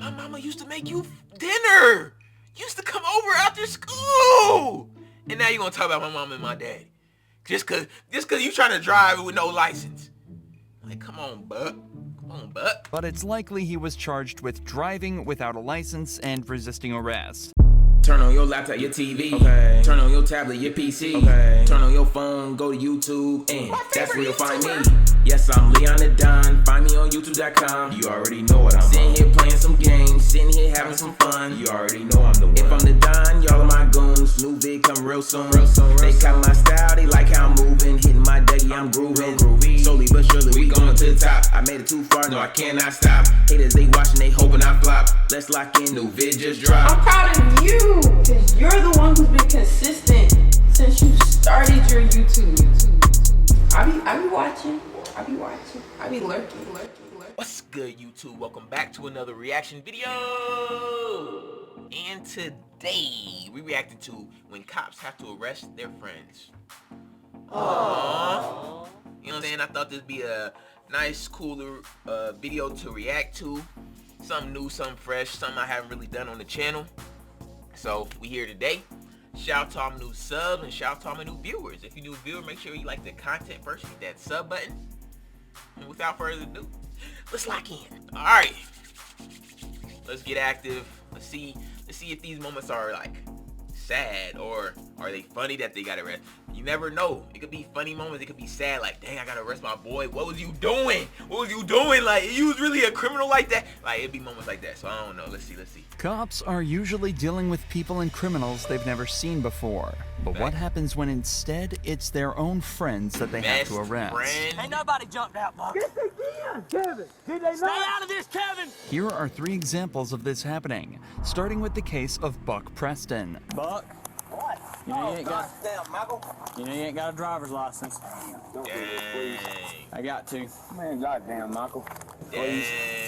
My mama used to make you dinner. Used to come over after school. And now you gonna talk about my mom and my daddy. Just cause you trying to drive with no license. Like, come on, Buck. Come on, Buck. But it's likely he was charged with driving without a license and resisting arrest. Turn on your laptop, your TV. Okay. Turn on your tablet, your PC. Okay. Turn on your phone, go to YouTube, and that's where you'll find me. Yes, I'm Leon the Don. Find me on YouTube.com. You already know what I'm sitting here playing some games, sitting here having some fun. You already know I'm the one. If I'm the Don, y'all are my goons. New vid come real soon. They caught my style, they like how I'm moving. Hitting my Dougie, I'm grooving. Slowly but surely, we going to the top. I made it too far, no, I cannot stop. Haters, they watching, they hoping I flop. Let's lock in, new vid just dropped. I'm proud of you, because you're the one who's been consistent since you started your YouTube. I be watching. I be lurking. What's good, YouTube? Welcome back to another reaction video. And today, we reacting to when cops have to arrest their friends. Aww. You know what I'm saying? I thought this would be a nice, cooler video to react to. Something new, something fresh, something I haven't really done on the channel. So, we here today. Shout out to all my new subs and shout out to all my new viewers. If you're a new viewer, make sure you like the content first, hit that sub button. And without further ado, let's lock in. Alright. Let's get active. Let's see if these moments are like sad or are they funny that they got arrested. You never know. It could be funny moments, it could be sad, like, dang, I gotta arrest my boy. What was you doing? What was you doing? Like, you was really a criminal like that? Like, it'd be moments like that. So I don't know. Let's see. Cops are usually dealing with people and criminals they've never seen before. But what happens when instead it's their own friends that they have to arrest? Ain't nobody jumped out, Buck. Yes, they did, Kevin. Did they not? Stay out of this, Kevin. Here are 3 examples of this happening, starting with the case of Buck Preston. Buck. What? You know you ain't got. Damn, Michael. You know you ain't got a driver's license. Don't do this, please. I got to. Man, goddamn, Michael. Please.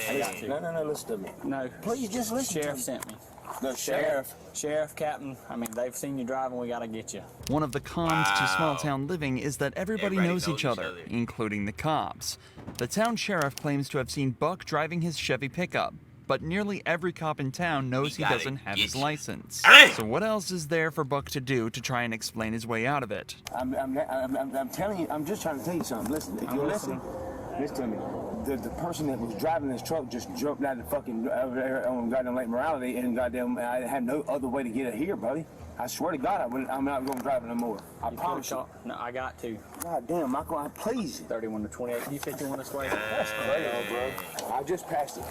I got to. No, listen to me. No. Please, just listen to Sheriff me. sent me. The sheriff. Sheriff, captain. I mean, they've seen you driving. We gotta get you. One of the cons to small town living is that everybody knows each other, other, including the cops. The town sheriff claims to have seen Buck driving his Chevy pickup, but nearly every cop in town knows he doesn't have his license. So what else is there for Buck to do to try and explain his way out of it? I'm telling you, I'm just trying to tell you something. Listen, if you listen to me. The person that was driving this truck just jumped out of the fucking over there on goddamn Lake Morality, and goddamn, I had no other way to get it here, buddy. I swear to God, I'm not going to drive it no more. I promise you. No, I got to. God damn, Michael, please. 31 to 28. You 51 this way? That's crazy, bro. I just passed it.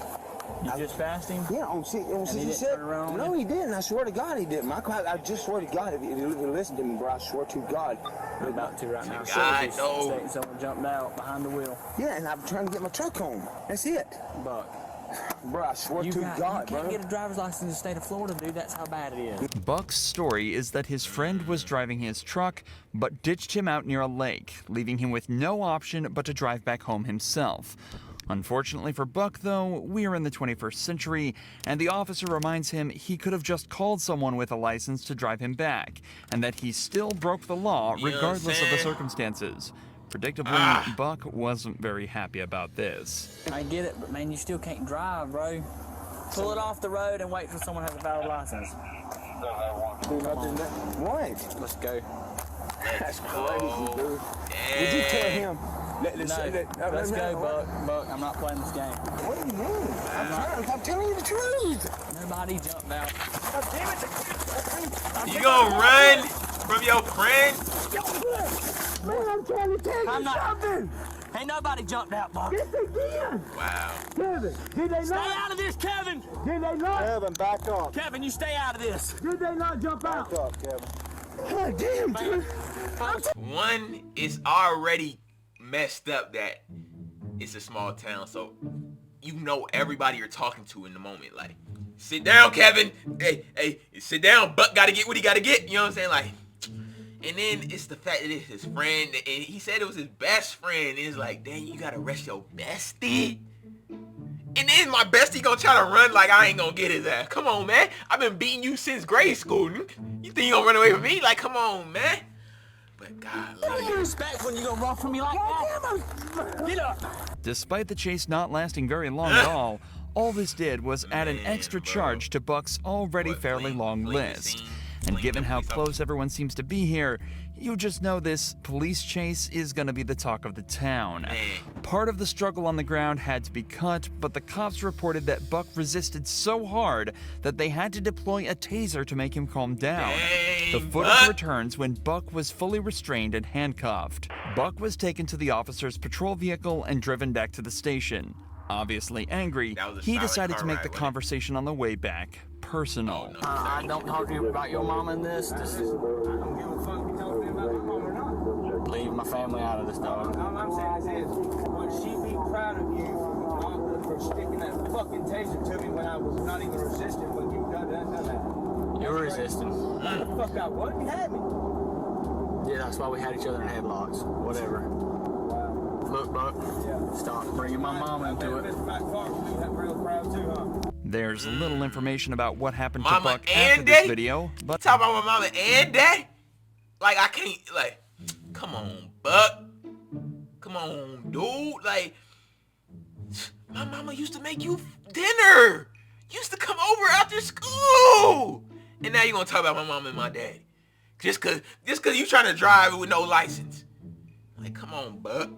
You just passed him? Yeah, he said, no, he didn't. I swear to God, he didn't. Michael, I just swear to God, if you listen to me, bro, I swear to God. I'm about to right now. God, no. Someone jumped out behind the wheel. Yeah, and I'm trying to get my truck home. That's it. Buck. Bro, I swear to God, you bro. can't get a driver's license in the state of Florida, dude. That's how bad it is. Buck's story is that his friend was driving his truck, but ditched him out near a lake, leaving him with no option but to drive back home himself. Unfortunately for Buck, though, we are in the 21st century, and the officer reminds him he could have just called someone with a license to drive him back, and that he still broke the law regardless of the circumstances. Predictably, Buck wasn't very happy about this. I get it, but man, you still can't drive, bro. Pull it off the road and wait till someone has a valid license. What? Let's go. That's crazy, dude. Did you tell him? Let's go, Buck. I'm not playing this game. What do you mean? I'm telling you the truth. Nobody jumped out. Oh, damn it. You gonna run from your friend? Man, I'm trying to tell you something. Ain't nobody jumped out, Buck. Yes, they did. Wow. Kevin, did they Stay not? out of this, Kevin. Did they not? Kevin, back up. Kevin, you stay out of this. Did they not jump out? Back up, Kevin. God damn, dude. One is already messed up that it's a small town, so you know everybody you're talking to in the moment. Like, sit down, Kevin. Hey, sit down. Buck gotta get what he gotta get. You know what I'm saying? Like, and then it's the fact that it's his friend, and he said it was his best friend. And it's like, dang, you gotta arrest your bestie. And then my bestie gonna try to run like I ain't gonna get his ass. Come on, man. I've been beating you since grade school. You think you gonna run away from me? Like, come on, man. But God, You respect when you gonna run from me like that? Get up. Despite the chase not lasting very long at all All this did was add an extra charge to Buck's already fairly long list. And given how close everyone seems to be here, you just know this police chase is gonna be the talk of the town. Part of the struggle on the ground had to be cut, but the cops reported that Buck resisted so hard that they had to deploy a taser to make him calm down. The footage returns when Buck was fully restrained and handcuffed. Buck was taken to the officer's patrol vehicle and driven back to the station. Obviously angry, he decided to make the conversation on the way back personal. I don't talk to you about your mom in this. I don't give a fuck if you talk to me about my mom or not. Leave my family out of this, dog. I'm saying this. Would she be proud of you for sticking that fucking taser to me when I was not even resisting when you done that? You're resisting. What the fuck I was? You had me. Yeah, that's why we had each other in headlocks. Whatever. Look, Buck, stop bringing my mom into it. There's little information about what happened to Mama Buck and after this Daddy? video, but Talk about my mama and dad? Like, I can't, like, come on, Buck. Come on, dude. Like, my mama used to make you dinner. Used to come over after school. And now you gonna talk about my mama and my daddy. Just cause you trying to drive with no license. Like, come on, Buck.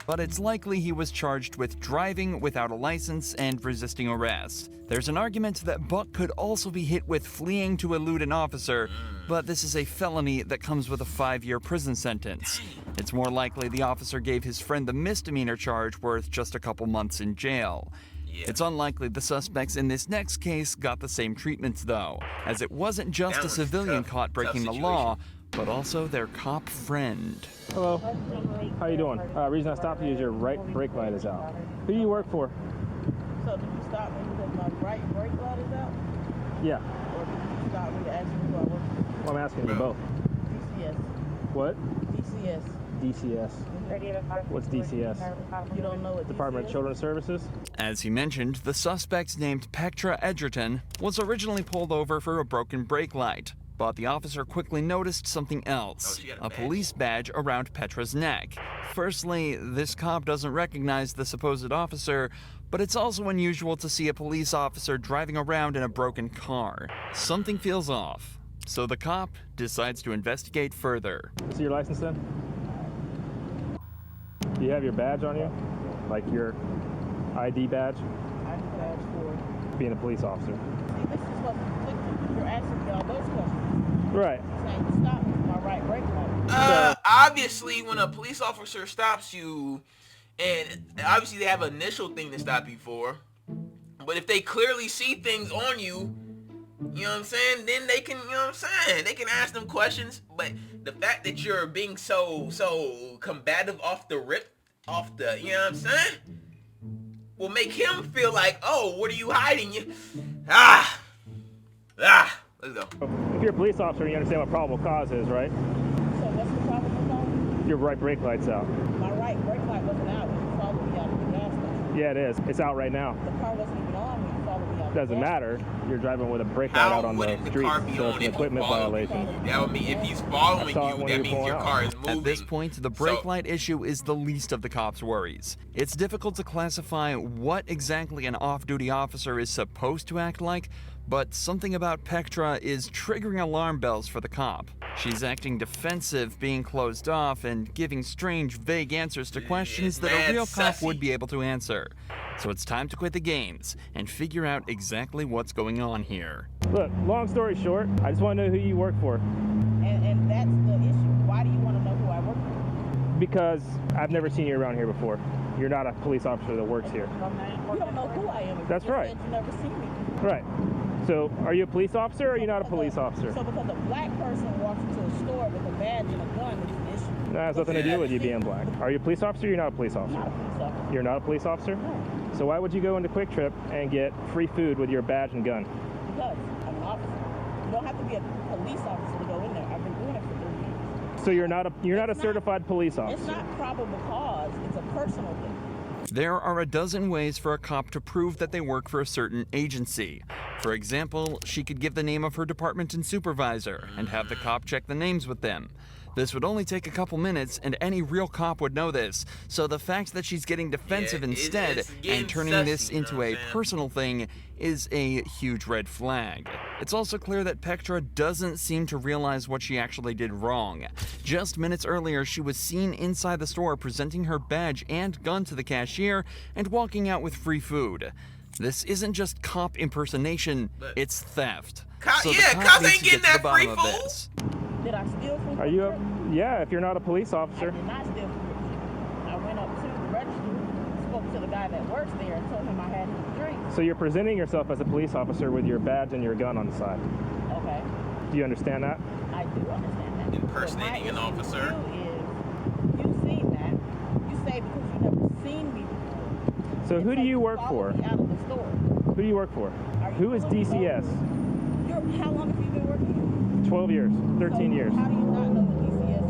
But it's likely he was charged with driving without a license and resisting arrest. There's an argument that Buck could also be hit with fleeing to elude an officer, but this is a felony that comes with a 5-year prison sentence. It's more likely the officer gave his friend the misdemeanor charge worth just a couple months in jail. It's unlikely the suspects in this next case got the same treatments though, as it wasn't just a civilian caught breaking the law, but also their cop friend. Hello. How you doing? Reason I stopped you is your right brake light is out. Who do you work for? So did you stop me because my right brake light is out? Yeah. Or did you stop me to ask me who I work for? Well, I'm asking you both. DCS. What? DCS. DCS. What's DCS? You don't know what Department of Children's Services? As he mentioned, the suspect named Petra Edgerton was originally pulled over for a broken brake light. But the officer quickly noticed something else, a police badge around Petra's neck. Firstly, this cop doesn't recognize the supposed officer, but it's also unusual to see a police officer driving around in a broken car. Something feels off, so the cop decides to investigate further. See your license then? Do you have your badge on you? Like your ID badge? ID badge for being a police officer. See, this is what's conflicting because you're asking me all those questions. Right. You're saying you stopped me with my right brake light. Obviously, when a police officer stops you, and obviously they have an initial thing to stop you for, but if they clearly see things on you, you know what I'm saying, then they can, you know what I'm saying, they can ask them questions. But the fact that you're being so combative off the rip, you know what I'm saying, will make him feel like, oh, what are you hiding? Let's go. If you're a police officer, you understand what probable cause is, right? So what's the problem with Your right brake light's out. my right brake light wasn't out when you followed me out of the gas station? Yeah, it is. It's out right now. The car wasn't even on when you followed me out of the Doesn't gas matter. You're driving with a brake light out on the street, so it's an equipment violation. That would mean if he's following I saw it you, when that you were means pulling your out. car is moving. At this point, the brake light issue is the least of the cops' worries. It's difficult to classify what exactly an off-duty officer is supposed to act like, but something about Petra is triggering alarm bells for the cop. She's acting defensive, being closed off, and giving strange, vague answers to questions that a real cop would be able to answer. So it's time to quit the games and figure out exactly what's going on here. Look, long story short, I just want to know who you work for. And that's the issue. Why do you want to know who I work for? Because I've never seen you around here before. You're not a police officer that works here. You don't know who I am. That's right. You never see me. Right. So, are you a police officer or are you not a police officer? So because a black person walks into a store with a badge and a gun, it's an issue. That has nothing to do with you being black. Are you a police officer or you're not a police officer? Not a police officer. You're not a police officer? No. So why would you go into Quick Trip and get free food with your badge and gun? Because I'm an officer. You don't have to be a police officer to go in there. I've been doing it for 3 years. So you're not a certified police officer. It's not probable cause. It's a personal thing. There are a dozen ways for a cop to prove that they work for a certain agency. For example, she could give the name of her department and supervisor and have the cop check the names with them. This would only take a couple minutes, and any real cop would know this. So the fact that she's getting defensive instead and turning this into a personal thing is a huge red flag. It's also clear that Petra doesn't seem to realize what she actually did wrong. Just minutes earlier, she was seen inside the store presenting her badge and gun to the cashier and walking out with free food. This isn't just cop impersonation, it's theft. So the cop needs to get to the bottom of this. Did I steal from Are you up? Yeah, if you're not a police officer. I did not steal from Richie. I went up to the register, spoke to the guy that works there, and told him I had his drink. So you're presenting yourself as a police officer with your badge and your gun on the side. Okay. Do you understand that? I do understand that. Impersonating an officer. You've seen that. You say because you never seen me before. So who do you work for? Me out of the store. Who do you work for? Who is DCS? How long have you been working here? 12 years, 13 years. How do you not know what DCS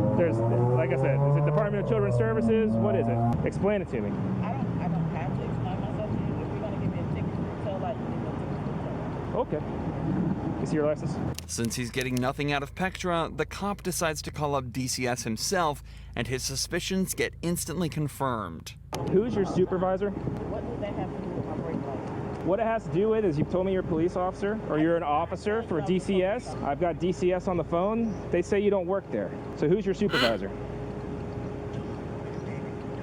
is? There's, like I said, is it Department of Children's Services? What is it? Explain it to me. I don't have to explain myself to you. If you're gonna give me a ticket for a tail light, you give me a ticket for a tail light. Okay. Can I see your license? Since he's getting nothing out of Petra, the cop decides to call up DCS himself, and his suspicions get instantly confirmed. Who's your supervisor? What do they have to do with my brake light? What it has to do with is you've told me you're a police officer or you're an officer for DCS. I've got DCS on the phone. They say you don't work there. So who's your supervisor?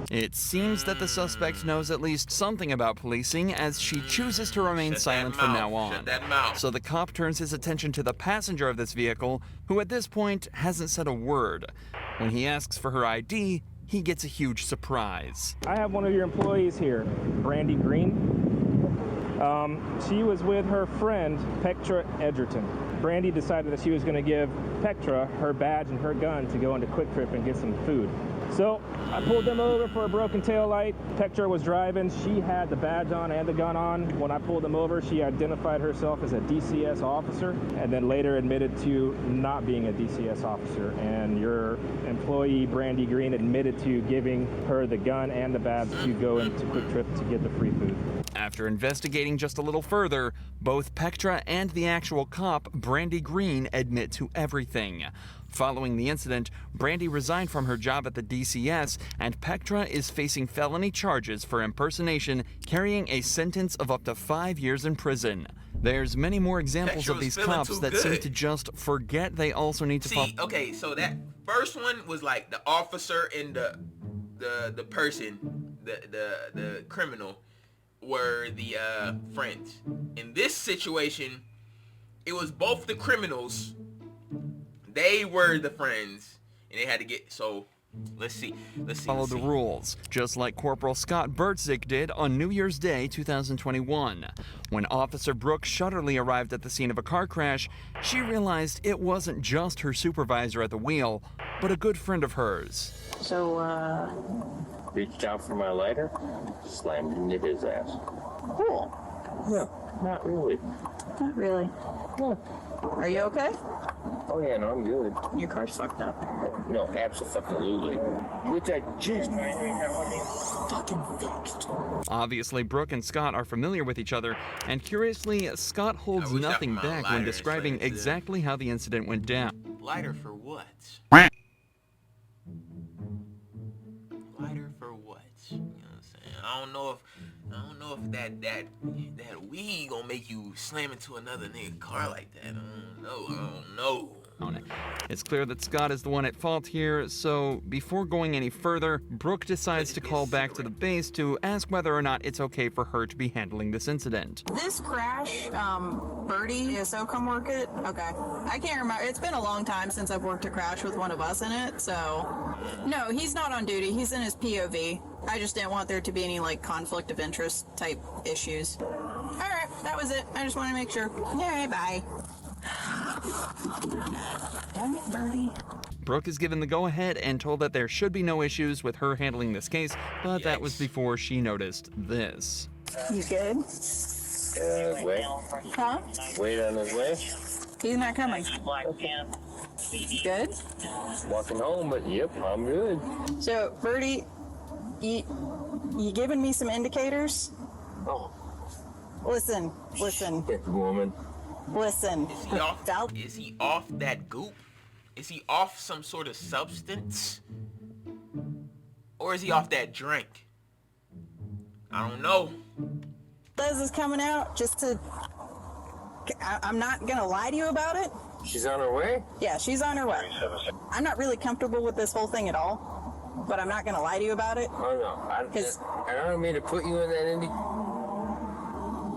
It seems that the suspect knows at least something about policing, as she chooses to remain silent from now on. So the cop turns his attention to the passenger of this vehicle, who at this point hasn't said a word. When he asks for her ID, he gets a huge surprise. I have one of your employees here, Brandy Green. She was with her friend, Petra Edgerton. Brandy decided that she was going to give Petra her badge and her gun to go into Quick Trip and get some food. So I pulled them over for a broken taillight. Petra was driving. She had the badge on and the gun on. When I pulled them over, she identified herself as a DCS officer and then later admitted to not being a DCS officer. And your employee, Brandy Green, admitted to giving her the gun and the badge to go into Quick Trip to get the free food. After investigating just a little further, both Petra and the actual cop, Brandy Green, admit to everything. Following the incident, Brandy resigned from her job at the DCS, and Petra is facing felony charges for impersonation, carrying a sentence of up to 5 years in prison. There's many more examples of these cops that seem to just forget they also need to follow. Okay, so that first one was like the officer and the person, the criminal, were the friends. In this situation, it was both the criminals. They were the friends, and they had to get, so let's see. Follow the rules, just like Corporal Scott Bertzik did on New Year's Day 2021. When Officer Brooke Shutterly arrived at the scene of a car crash, she realized it wasn't just her supervisor at the wheel, but a good friend of hers. So, reached out for my lighter, slammed into his ass. Cool. Yeah, not really. Not really. Yeah. Are you okay? Oh yeah, no, I'm good. Your car's fucked up. No, absolutely. Which I just fucking fixed. Obviously, Brooke and Scott are familiar with each other, and curiously, Scott holds nothing back when describing exactly how the incident went down. Lighter for what? Lighter for what? You know what I'm saying? I don't know if that weed gonna make you slam into another nigga car like that. I don't know. It's clear that Scott is the one at fault here, so before going any further, Brooke decides to call back to the base to ask whether or not it's okay for her to be handling this incident. This crash, Birdie, so come work it? Okay. I can't remember. It's been a long time since I've worked a crash with one of us in it, so... No, he's not on duty. He's in his POV. I just didn't want there to be any, conflict of interest type issues. Alright, that was it. I just want to make sure. Alright, bye. Damn it, Birdie. Brooke is given the go-ahead and told that there should be no issues with her handling this case, but that was before she noticed this. You good? Wait. Huh? Wait on his way. He's not coming. Good? Walking home, but yep, I'm good. So, Birdie, you giving me some indicators? Oh. Listen. Woman. Listen. Is he off that goop? Is he off some sort of substance? Or is he off that drink? I don't know. Liz is coming out just to... I'm not gonna lie to you about it. She's on her way? Yeah, she's on her way. I'm not really comfortable with this whole thing at all, but I'm not gonna lie to you about it. Oh no, I don't mean to put you in that, Indy.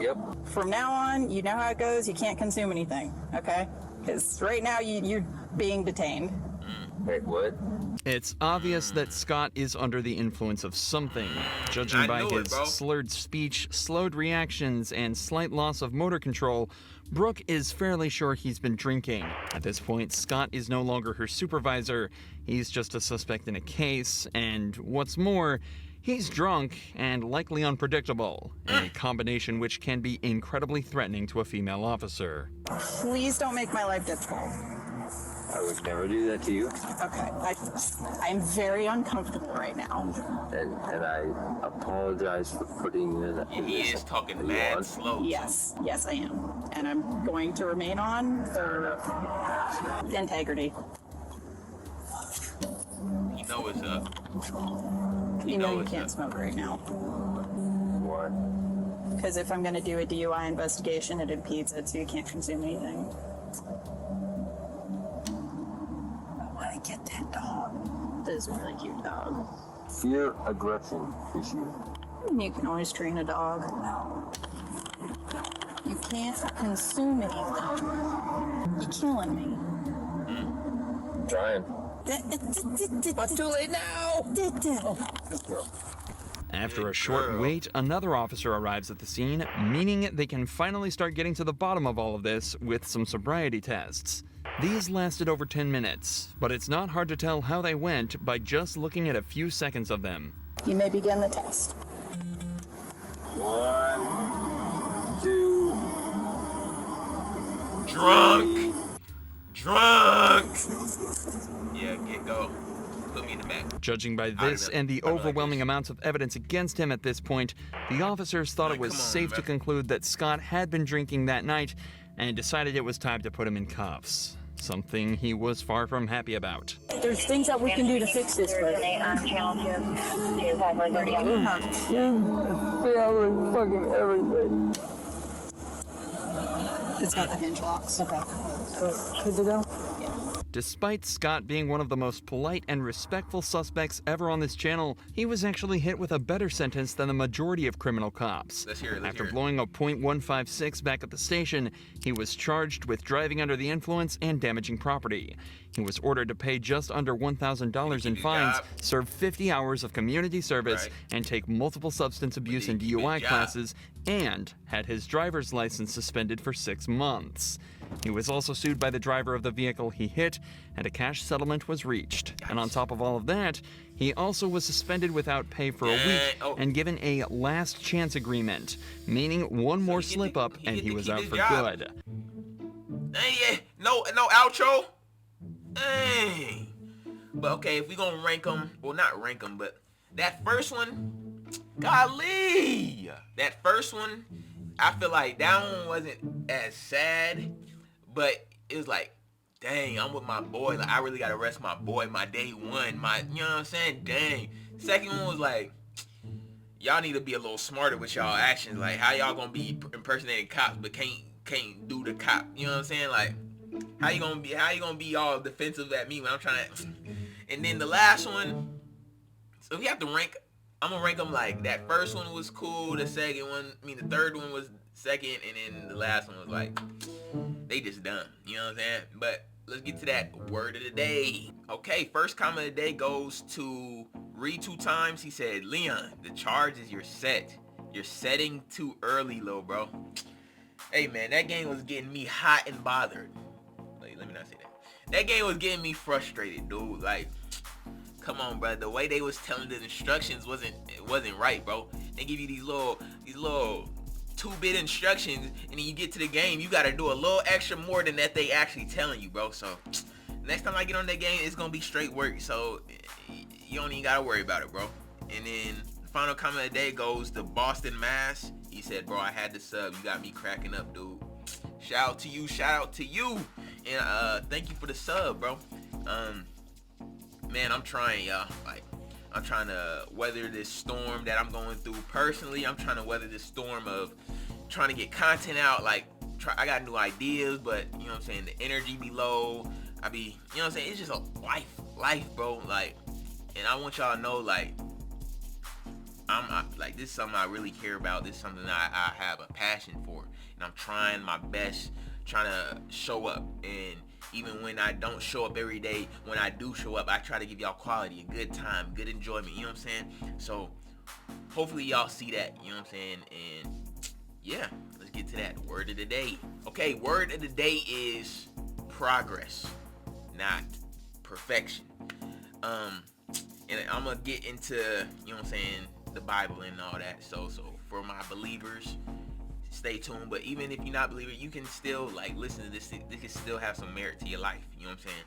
Yep. From now on, you know how it goes. You can't consume anything, okay? Because right now you're being detained. Wait, what? It's obvious that Scott is under the influence of something, judging by his slurred speech, slowed reactions, and slight loss of motor control. Brooke is fairly sure he's been drinking. At this point, Scott is no longer her supervisor. He's just a suspect in a case, and what's more, he's drunk and likely unpredictable, a combination which can be incredibly threatening to a female officer. Please don't make my life difficult. I would never do that to you. Okay, I'm very uncomfortable right now. And I apologize for putting you in that position. He is talking mad slow. Yes, I am. And I'm going to remain on for integrity. You know it's up. You know you can't smoke right now. Why? Because if I'm going to do a DUI investigation, it impedes it, so you can't consume anything. Get that dog. That is a really cute dog. Fear aggression issue. You can always train a dog. You can't consume anything. You're killing me. Trying. But too late now. After a short wait, another officer arrives at the scene, meaning they can finally start getting to the bottom of all of this with some sobriety tests. These lasted over 10 minutes, but it's not hard to tell how they went by just looking at a few seconds of them. You may begin the test. 1, 2. Drunk. Yeah, go. Put me in the back. Judging by this and the overwhelming amounts of evidence against him at this point, the officers thought it was safe to conclude that Scott had been drinking that night and decided it was time to put him in cuffs. Something he was far from happy about. There's things that we can do to fix this, but... It's got the hinge locks. Okay. Good to go? Despite Scott being one of the most polite and respectful suspects ever on this channel, he was actually hit with a better sentence than the majority of criminal cops. After blowing a .156 back at the station, he was charged with driving under the influence and damaging property. He was ordered to pay just under $1,000 in fines, serve 50 hours of community service, and take multiple substance abuse and DUI classes, and had his driver's license suspended for 6 months. He was also sued by the driver of the vehicle he hit, and a cash settlement was reached. And on top of all of that, he also was suspended without pay for a week and given a last chance agreement, meaning one more slip up and he was out for good. No outro? Dang. But okay, if we gonna rank them, well, not rank them, but that first one, golly, that first one, I feel like that one wasn't as sad, but it was like, dang, I'm with my boy. Like, I really gotta rest my boy, my day one, you know what I'm saying? Dang. Second one was like, y'all need to be a little smarter with y'all actions. Like, how y'all gonna be impersonating cops but can't do the cop? You know what I'm saying? Like, how you gonna be all defensive at me when I'm trying to? And then the last one, so if you have to rank, I'm gonna rank them like that first one was cool, the second one, the third one was second, and then the last one was like, they just done. You know what I'm saying? But let's get to that word of the day. Okay, first comment of the day goes to Read 2 Times. He said, Leon, the charge is you're set. You're setting too early, little bro. Hey man, that game was getting me hot and bothered. Let me not say that. That game was getting me frustrated, dude. Like, come on, bro. The way they was telling the instructions wasn't right, bro. They give you these little 2-bit instructions, and then you get to the game, you gotta do a little extra more than that they actually telling you, bro. So next time I get on that game, it's gonna be straight work. So you don't even gotta worry about it, bro. And then the final comment of the day goes to Boston, Mass. He said, bro, I had to sub. You got me cracking up, dude. Shout out to you. And thank you for the sub, bro. Man, I'm trying, y'all. Like, I'm trying to weather this storm that I'm going through personally. I'm trying to weather this storm of trying to get content out. Like, I got new ideas, but you know what I'm saying, the energy be low. I be, you know what I'm saying, it's just a life, bro. Like, and I want y'all to know, like, like, this is something I really care about. This is something that I have a passion for, and I'm trying my best, trying to show up. And even when I don't show up every day, when I do show up, I try to give y'all quality, a good time, good enjoyment. You know what I'm saying? So hopefully y'all see that. You know what I'm saying? And yeah, let's get to that word of the day. Okay, word of the day is progress, not perfection. And I'm gonna get into, you know what I'm saying, the Bible and all that. So for my believers, stay tuned. But even if you're not a believer, you can still like listen to this. This can still have some merit to your life. You know what I'm saying?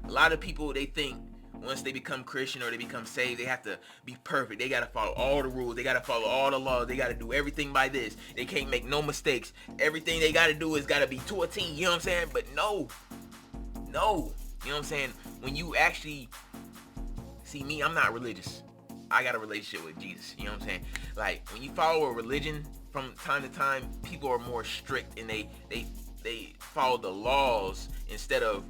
A lot of people, they think once they become Christian or they become saved, they have to be perfect. They gotta follow all the rules. They gotta follow all the laws. They gotta do everything by this. They can't make no mistakes. Everything they gotta do is gotta be to a T. You know what I'm saying? But no. You know what I'm saying? When you actually see me, I'm not religious. I got a relationship with Jesus. You know what I'm saying? Like, when you follow a religion, from time to time, people are more strict and they follow the laws instead of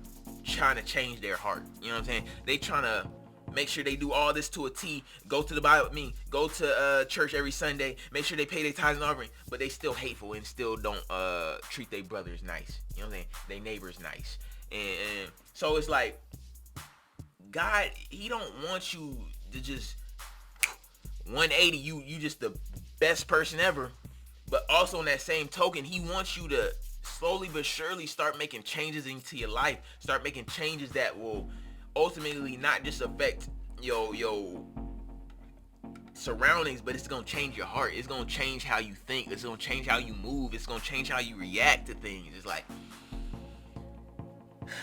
trying to change their heart. You know what I'm saying? They trying to make sure they do all this to a T, go to the Bible with me, go to church every Sunday, make sure they pay their tithes and offering, but they still hateful and still don't treat their brothers nice. You know what I'm saying? Their neighbors nice. And so it's like, God, he don't want you to just 180, you just the best person ever. But also in that same token, he wants you to slowly but surely start making changes into your life. Start making changes that will ultimately not just affect your surroundings, but it's gonna change your heart. It's gonna change how you think. It's gonna change how you move. It's gonna change how you react to things. It's like,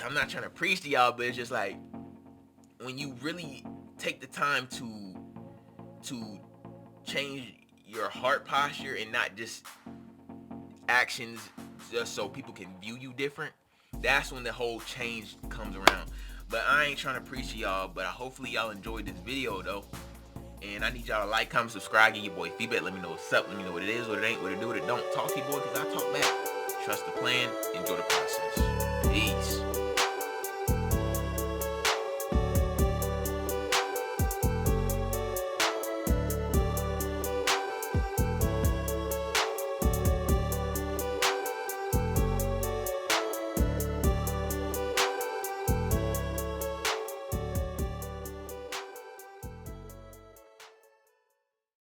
I'm not trying to preach to y'all, but it's just like, when you really take the time to change your heart posture and not just actions just so people can view you different, that's when the whole change comes around. But I ain't trying to preach to y'all, but hopefully y'all enjoyed this video though. And I need y'all to like, comment, subscribe, give your boy feedback, let me know what's up, let me know what it is, what it ain't, what it do, what it don't. Talk to your boy, because I talk back. Trust the plan, enjoy the process. Peace.